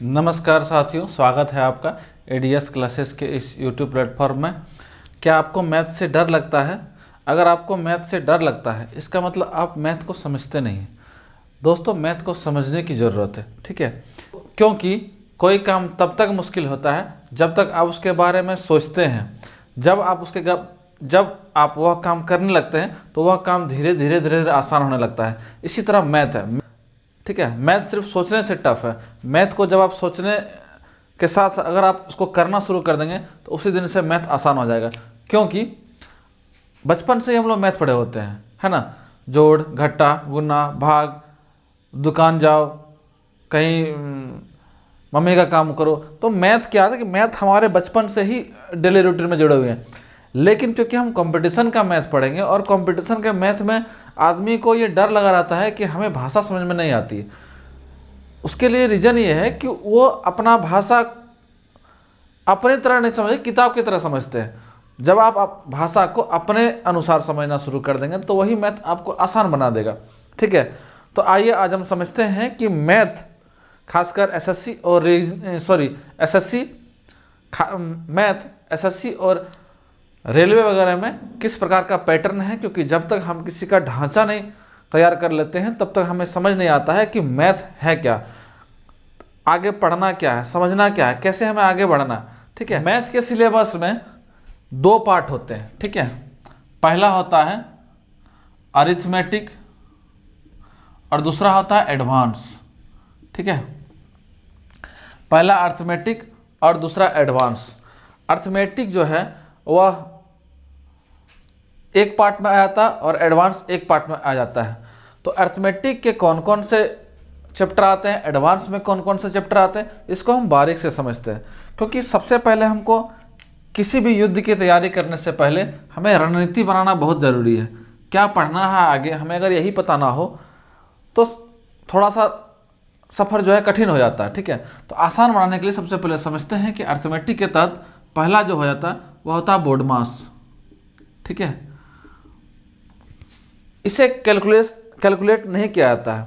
नमस्कार साथियों, स्वागत है आपका एडीएस क्लासेस के इस यूट्यूब प्लेटफॉर्म में। क्या आपको मैथ से डर लगता है? अगर आपको मैथ से डर लगता है, इसका मतलब आप मैथ को समझते नहीं हैं। दोस्तों, मैथ को समझने की ज़रूरत है, ठीक है? क्योंकि कोई काम तब तक मुश्किल होता है जब तक आप उसके बारे में सोचते हैं। जब आप वह काम करने लगते हैं तो वह काम धीरे धीरे धीरे धीरे आसान होने लगता है। इसी तरह मैथ है, ठीक है? मैथ सिर्फ सोचने से टफ है। मैथ को जब आप सोचने के साथ साथ अगर आप उसको करना शुरू कर देंगे तो उसी दिन से मैथ आसान हो जाएगा। क्योंकि बचपन से ही हम लोग मैथ पढ़े होते हैं, है ना? जोड़, घटा, गुना, भाग, दुकान जाओ, कहीं मम्मी का काम करो। तो मैथ क्या है कि मैथ हमारे बचपन से ही डेली रूटीन में जुड़े हुए हैं। लेकिन क्योंकि हम कंपटीशन का मैथ पढ़ेंगे और कंपटीशन के मैथ में आदमी को ये डर लगा रहता है कि हमें भाषा समझ में नहीं आती है। उसके लिए रीज़न ये है कि वो अपना भाषा अपनी तरह नहीं समझे, किताब की तरह समझते हैं। जब आप भाषा को अपने अनुसार समझना शुरू कर देंगे तो वही मैथ आपको आसान बना देगा, ठीक है? तो आइए आज हम समझते हैं कि मैथ खासकर एसएससी और रेलवे वगैरह में किस प्रकार का पैटर्न है। क्योंकि जब तक हम किसी का ढांचा नहीं तैयार कर लेते हैं तब तक हमें समझ नहीं आता है कि मैथ है क्या, आगे पढ़ना क्या है, समझना क्या है, कैसे हमें आगे बढ़ना है, ठीक है? मैथ के सिलेबस में दो पार्ट होते हैं, ठीक है? पहला होता है अरिथमेटिक और दूसरा होता है एडवांस, ठीक है? पहला अरिथमेटिक और दूसरा एडवांस। अरिथमेटिक जो है वह एक पार्ट में आ जाता है और एडवांस एक पार्ट में आ जाता है। तो अरिथमेटिक के कौन कौन से चैप्टर आते हैं, एडवांस में कौन कौन से चैप्टर आते हैं, इसको हम बारीक से समझते हैं। क्योंकि सबसे पहले हमको किसी भी युद्ध की तैयारी करने से पहले हमें रणनीति बनाना बहुत ज़रूरी है। क्या पढ़ना है आगे, हमें अगर यही पता ना हो तो थोड़ा सा सफ़र जो है कठिन हो जाता है, ठीक है? तो आसान बनाने के लिए सबसे पहले समझते हैं कि अरिथमेटिक के तहत पहला जो हो जाता है वह होता है बोर्डमास, ठीक है? इसे कैलकुलेट नहीं किया जाता है।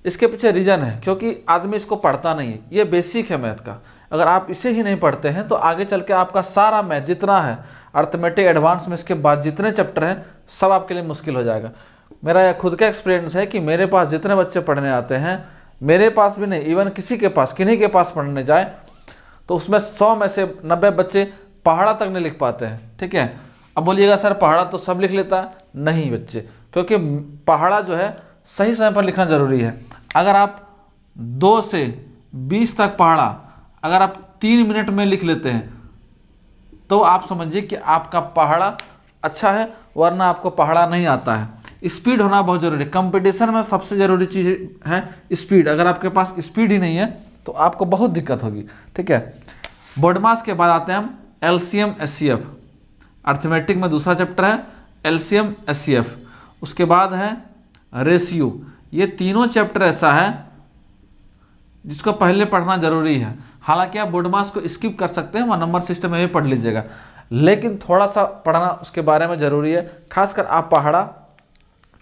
इसके पीछे रीज़न है क्योंकि आदमी इसको पढ़ता नहीं है। ये बेसिक है मैथ का। अगर आप इसे ही नहीं पढ़ते हैं तो आगे चल के आपका सारा मैथ जितना है अरिथमेटिक एडवांस में इसके बाद जितने चैप्टर हैं सब आपके लिए मुश्किल हो जाएगा। मेरा यह खुद का एक्सपीरियंस है कि मेरे पास जितने बच्चे पढ़ने आते हैं, मेरे पास भी नहीं, इवन किसी के पास, किन्हीं के पास पढ़ने जाए तो उसमें 100 में से 90 बच्चे पहाड़ा तक नहीं लिख पाते हैं, ठीक है? अब बोलिएगा सर पहाड़ा तो सब लिख लेता है। नहीं बच्चे, क्योंकि पहाड़ा जो है सही समय पर लिखना ज़रूरी है। अगर आप 2 से 20 तक पहाड़ा अगर आप 3 मिनट में लिख लेते हैं तो आप समझिए कि आपका पहाड़ा अच्छा है, वरना आपको पहाड़ा नहीं आता है। स्पीड होना बहुत ज़रूरी है। कंपटीशन में सबसे ज़रूरी चीज़ है स्पीड। अगर आपके पास स्पीड ही नहीं है तो आपको बहुत दिक्कत होगी, ठीक है? बोर्डमास के बाद आते हैं हम एलसीएम एचसीएफ। अरिथमेटिक में दूसरा चैप्टर है एलसीएम एचसीएफ। उसके बाद है रेशियो। ये तीनों चैप्टर ऐसा है जिसको पहले पढ़ना जरूरी है। हालांकि आप बोर्डमास को स्किप कर सकते हैं, वह नंबर सिस्टम में भी पढ़ लीजिएगा, लेकिन थोड़ा सा पढ़ना उसके बारे में ज़रूरी है। खासकर आप पहाड़ा,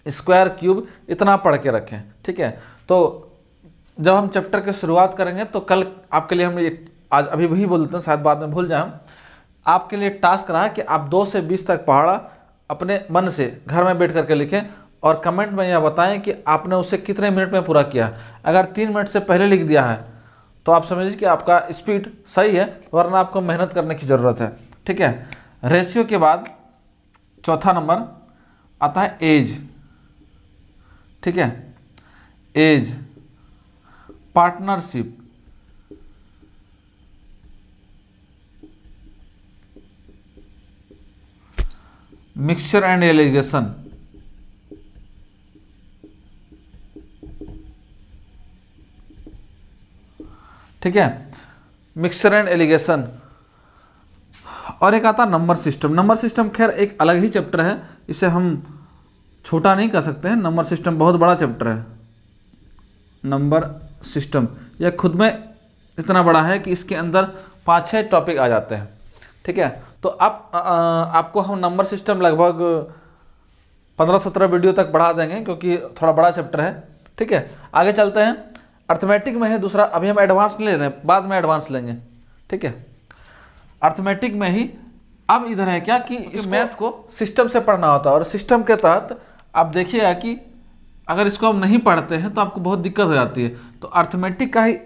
स्क्वायर, क्यूब इतना पढ़ के रखें, ठीक है? तो जब हम चैप्टर की शुरुआत करेंगे तो कल आपके लिए हम आज अभी भी बोलते हैं, शायद बाद में भूल जाए हम। आपके लिए टास्क रहा कि आप 2 से 20 तक पहाड़ा अपने मन से घर में बैठ करके लिखें और कमेंट में यह बताएं कि आपने उसे कितने मिनट में पूरा किया। अगर 3 मिनट से पहले लिख दिया है तो आप समझिए कि आपका स्पीड सही है, वरना आपको मेहनत करने की ज़रूरत है, ठीक है? रेशियो के बाद चौथा नंबर आता है एज, ठीक है? Age, partnership, mixture and alligation, ठीक है? Mixture and alligation. और एक आता नंबर सिस्टम। नंबर सिस्टम खैर एक अलग ही चैप्टर है, इसे हम छोटा नहीं कर सकते हैं। नंबर सिस्टम बहुत बड़ा चैप्टर है। नंबर सिस्टम यह खुद में इतना बड़ा है कि इसके अंदर 5-6 टॉपिक आ जाते हैं, ठीक है? तो आपको हम नंबर सिस्टम लगभग 15-17 वीडियो तक बढ़ा देंगे क्योंकि थोड़ा बड़ा चैप्टर है, ठीक है? आगे चलते हैं। अर्थमेटिक में है दूसरा, अभी हम एडवांस नहीं ले रहे हैं, बाद में एडवांस लेंगे, ठीक है। अर्थमेटिक में ही अब इधर है क्या कि इस मैथ को सिस्टम से पढ़ना होता है, और सिस्टम के तहत आप देखिएगा कि अगर इसको हम नहीं पढ़ते हैं तो आपको बहुत दिक्कत हो जाती है। तो अर्थमेटिक का ही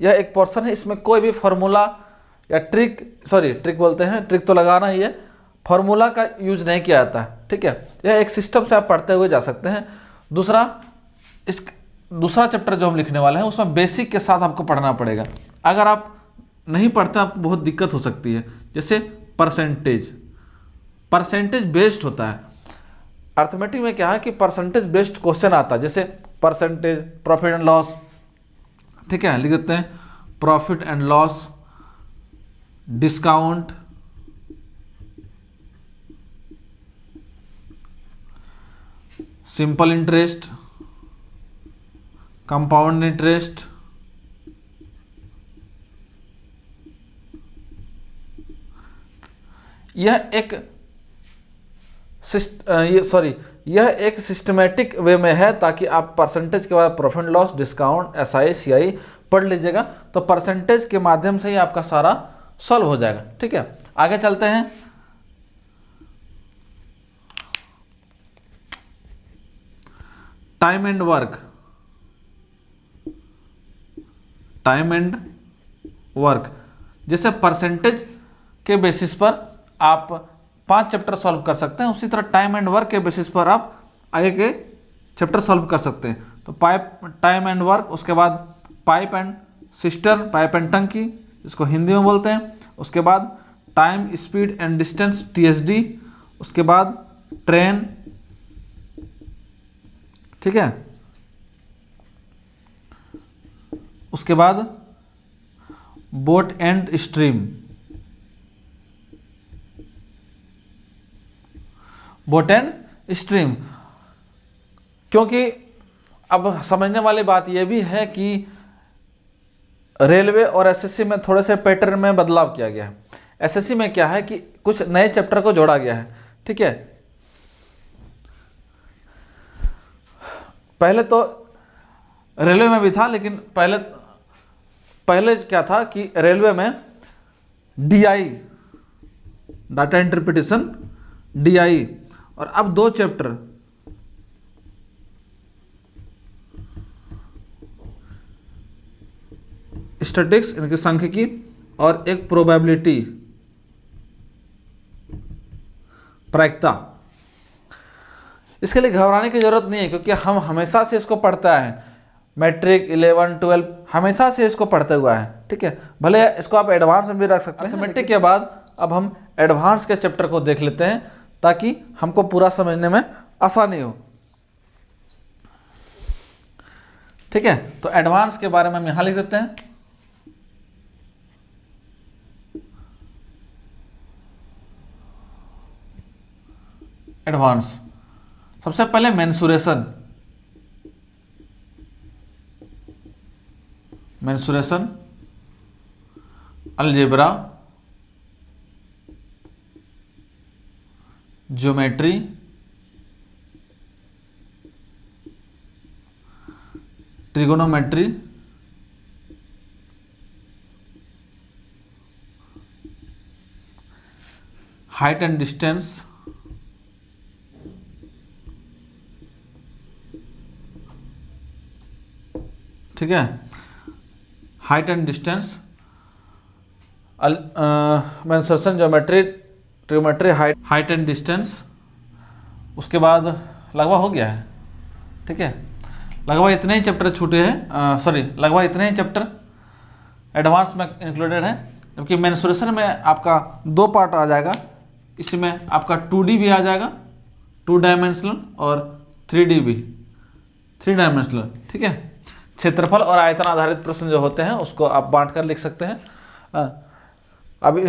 यह एक पोर्शन है, इसमें कोई भी फॉर्मूला या ट्रिक बोलते हैं, ट्रिक तो लगाना ही है, फॉर्मूला का यूज नहीं किया जाता है, ठीक है। यह एक सिस्टम से आप पढ़ते हुए जा सकते हैं। दूसरा चैप्टर जो हम लिखने वाले हैं उसमें बेसिक के साथ आपको पढ़ना पड़ेगा। अगर आप नहीं पढ़ते आपको बहुत दिक्कत हो सकती है। जैसे परसेंटेज बेस्ड होता है अर्थमेटिक में, क्या है कि परसेंटेज बेस्ड क्वेश्चन आता है, जैसे परसेंटेज, प्रॉफिट एंड लॉस, ठीक है, लिख देते हैं profit and loss, discount, simple interest, compound interest, यह एक सिस्टमेटिक वे में है, ताकि आप परसेंटेज के बाद profit loss, discount, SI, CI पढ़ लीजिएगा, तो परसेंटेज के माध्यम से ही आपका सारा सॉल्व हो जाएगा, ठीक है। आगे चलते हैं। टाइम एंड वर्क, जैसे परसेंटेज के बेसिस पर आप 5 चैप्टर सॉल्व कर सकते हैं, उसी तरह टाइम एंड वर्क के बेसिस पर आप आगे के चैप्टर सॉल्व कर सकते हैं। तो टाइम एंड वर्क, उसके बाद pipe and cistern, pipe and टंकी, इसको हिंदी में बोलते हैं। उसके बाद time, speed and distance, TSD. उसके बाद ट्रेन, ठीक है। उसके बाद बोट एंड स्ट्रीम, क्योंकि अब समझने वाली बात यह भी है कि रेलवे और एसएससी में थोड़े से पैटर्न में बदलाव किया गया है। एसएससी में क्या है कि कुछ नए चैप्टर को जोड़ा गया है, ठीक है। पहले तो रेलवे में भी था, लेकिन पहले क्या था कि रेलवे में डीआई, डाटा इंटरप्रिटेशन, डीआई, और अब 2 चैप्टर स्टैटिस्टिक्स, इनकी सांख्यिकी, और एक प्रोबेबिलिटी, प्रायिकता। इसके लिए घबराने की जरूरत नहीं है, क्योंकि हम हमेशा से इसको पढ़ते आए हैं। मैट्रिक 11, 12 हमेशा से इसको पढ़ते हुआ है, ठीक है। भले इसको आप एडवांस में भी रख सकते हैं। मैट्रिक के बाद अब हम एडवांस के चैप्टर को देख लेते हैं, ताकि हमको पूरा समझने में आसानी हो, ठीक है। तो एडवांस के बारे में हम यहां लिख देते हैं। एडवांस, सबसे पहले mensuration, algebra, geometry, trigonometry, height and distance, ठीक है, height and distance, mensuration, geometry, trigonometry, height and distance. उसके बाद लगभग हो गया है, ठीक है। लगभग इतने ही चैप्टर छूटे हैं, लगभग इतने ही चैप्टर एडवांस में इंक्लूडेड है, जबकि मेंसुरेशन में आपका 2 पार्ट आ जाएगा। इसमें आपका 2D भी आ जाएगा, 2 डायमेंशनल, और 3D भी, 3 डायमेंशनल, ठीक है। क्षेत्रफल और आयतन आधारित प्रश्न जो होते हैं उसको आप बांट कर लिख सकते हैं। अभी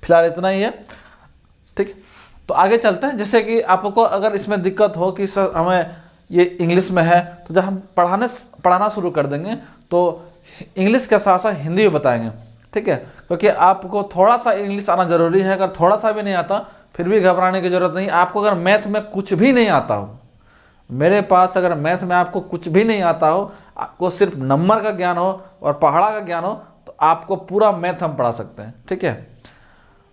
फिलहाल इतना ही है, ठीक। तो आगे चलते हैं। जैसे कि आपको अगर इसमें दिक्कत हो कि सर हमें ये इंग्लिश में है, तो जब हम पढ़ाना शुरू कर देंगे तो इंग्लिश के साथ साथ हिंदी भी बताएंगे, ठीक है। क्योंकि आपको थोड़ा सा इंग्लिश आना जरूरी है। अगर थोड़ा सा भी नहीं आता फिर भी घबराने की जरूरत नहीं। आपको अगर मैथ में कुछ भी नहीं आता हो, मेरे पास अगर मैथ में आपको कुछ भी नहीं आता हो, आपको सिर्फ नंबर का ज्ञान हो और पहाड़ा का ज्ञान हो, तो आपको पूरा मैथ हम पढ़ा सकते हैं। ठीक है,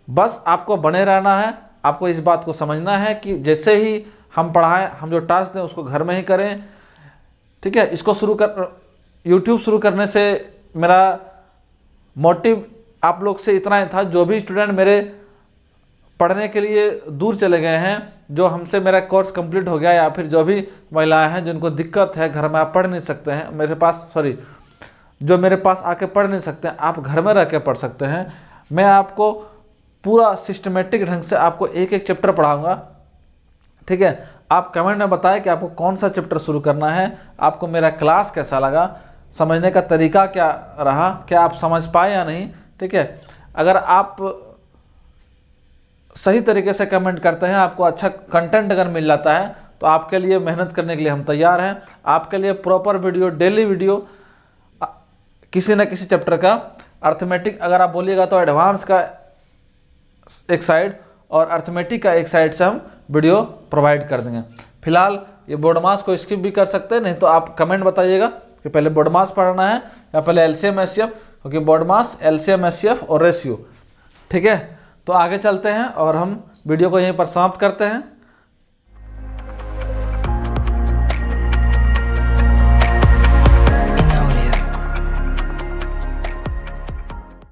बस आपको बने रहना है। आपको इस बात को समझना है कि जैसे ही हम पढ़ाएं, हम जो टास्क दें उसको घर में ही करें। ठीक है, इसको यूट्यूब शुरू करने से मेरा मोटिव आप लोग से इतना ही था, जो भी स्टूडेंट मेरे पढ़ने के लिए दूर चले गए हैं, जो हमसे मेरा कोर्स कंप्लीट हो गया, या फिर जो भी महिलाएं हैं जिनको दिक्कत है, घर में आप पढ़ नहीं सकते हैं, जो मेरे पास आके पढ़ नहीं सकते हैं, आप घर में रह के पढ़ सकते हैं। मैं आपको पूरा सिस्टमेटिक ढंग से आपको एक एक चैप्टर पढ़ाऊंगा। ठीक है, आप कमेंट में बताएं कि आपको कौन सा चैप्टर शुरू करना है, आपको मेरा क्लास कैसा लगा, समझने का तरीका क्या रहा, क्या आप समझ पाए या नहीं। ठीक है, अगर आप सही तरीके से कमेंट करते हैं, आपको अच्छा कंटेंट अगर मिल जाता है, तो आपके लिए मेहनत करने के लिए हम तैयार हैं। आपके लिए प्रॉपर वीडियो, डेली वीडियो किसी न किसी चैप्टर का, अर्थमेटिक अगर आप बोलिएगा तो एडवांस का एक साइड और अर्थमेटिक का एक साइड से हम वीडियो प्रोवाइड कर देंगे। फिलहाल ये बोर्ड मास को स्किप भी कर सकते हैं, नहीं तो आप कमेंट बताइएगा कि पहले बोर्ड मास पढ़ना है या पहले एलसीएम एचसीएफ, क्योंकि बोर्ड मास, एलसीएम एचसीएफ और रेशियो। ठीक है, तो आगे चलते हैं और हम वीडियो को यहीं पर समाप्त करते हैं।